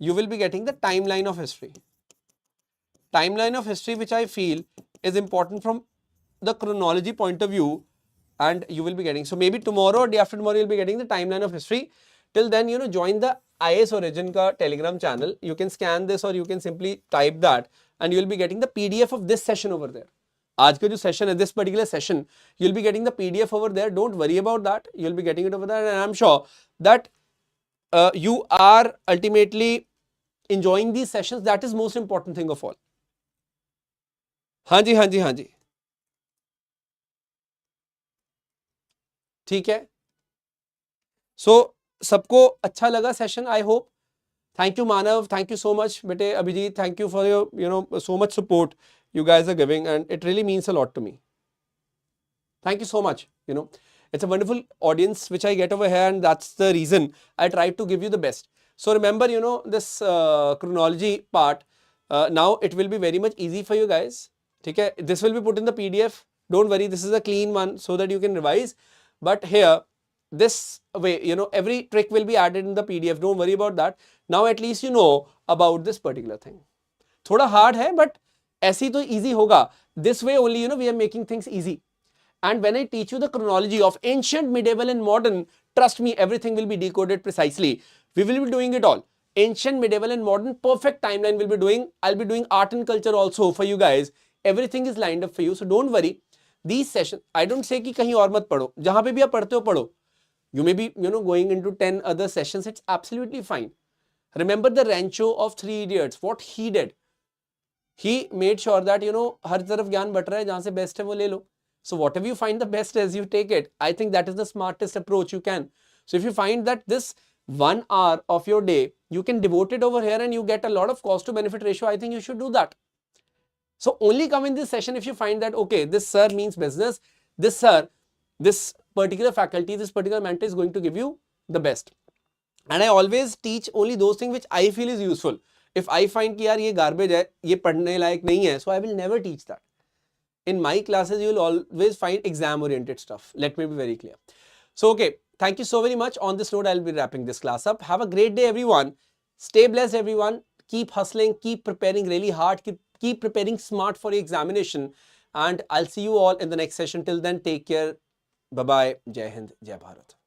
you will be getting the timeline of history. Timeline of history, which I feel is important from the chronology point of view. And you will be getting, so maybe tomorrow or day after tomorrow, you'll be getting the timeline of history. Till then, join the IAS Origin ka Telegram channel. You can scan this or you can simply type that and you will be getting the PDF of this session over there. Aaj ka jo session hai, this particular session, you'll be getting the PDF over there. Don't worry about that. You'll be getting it over there, and I'm sure that you are ultimately enjoying these sessions. That is most important thing of all. हाँ जी. ठीक है. So, सबको अच्छा लगा session, I hope. Thank you, Manav. Thank you so much, bete Abhijit. Thank you for your, so much support you guys are giving, and it really means a lot to me. Thank you so much. It's a wonderful audience which I get over here, and that's the reason I try to give you the best. So remember, this chronology part. Now it will be very much easy for you guys. Okay? This will be put in the PDF. Don't worry, this is a clean one so that you can revise. But here, this way, you know, every trick will be added in the PDF. Don't worry about that. Now at least you know about this particular thing. थोड़ा hard है, but ऐसे तो easy होगा. This way only, you know, we are making things easy. And when I teach you the chronology of ancient, medieval and modern, trust me, everything will be decoded precisely. We will be doing it all. Ancient, medieval and modern, perfect timeline will be doing. I'll be doing art and culture also for you guys. Everything is lined up for you. So don't worry. These sessions, I don't say कि कहीं और मत पढ़ो. जहाँ पे भी आप पढ़ते हो पढ़ो. You may be, you know, going into 10 other sessions. It's absolutely fine. Remember the Rancho of Three Idiots. What he did. He made sure that, you know, हर तरफ ज्ञान बट रहा है, जहाँ से best है वो ले लो. So whatever you find the best as you take it. I think that is the smartest approach you can. So if you find that this 1 hour of your day, you can devote it over here and you get a lot of cost to benefit ratio, I think you should do that. So only come in this session if you find that, okay, this sir means business. This sir, this particular faculty, this particular mentor is going to give you the best. And I always teach only those things which I feel is useful. If I find कि यार ये garbage है, ये पढ़ने लायक नहीं है, so I will never teach that. In my classes, you will always find exam-oriented stuff. Let me be very clear. So, okay, thank you so very much. On this note, I'll be wrapping this class up. Have a great day, everyone. Stay blessed, everyone. Keep hustling, keep preparing really hard, keep preparing smart for your examination. And I'll see you all in the next session. Till then, take care. Bye-bye. Jai Hind, Jai Bharat.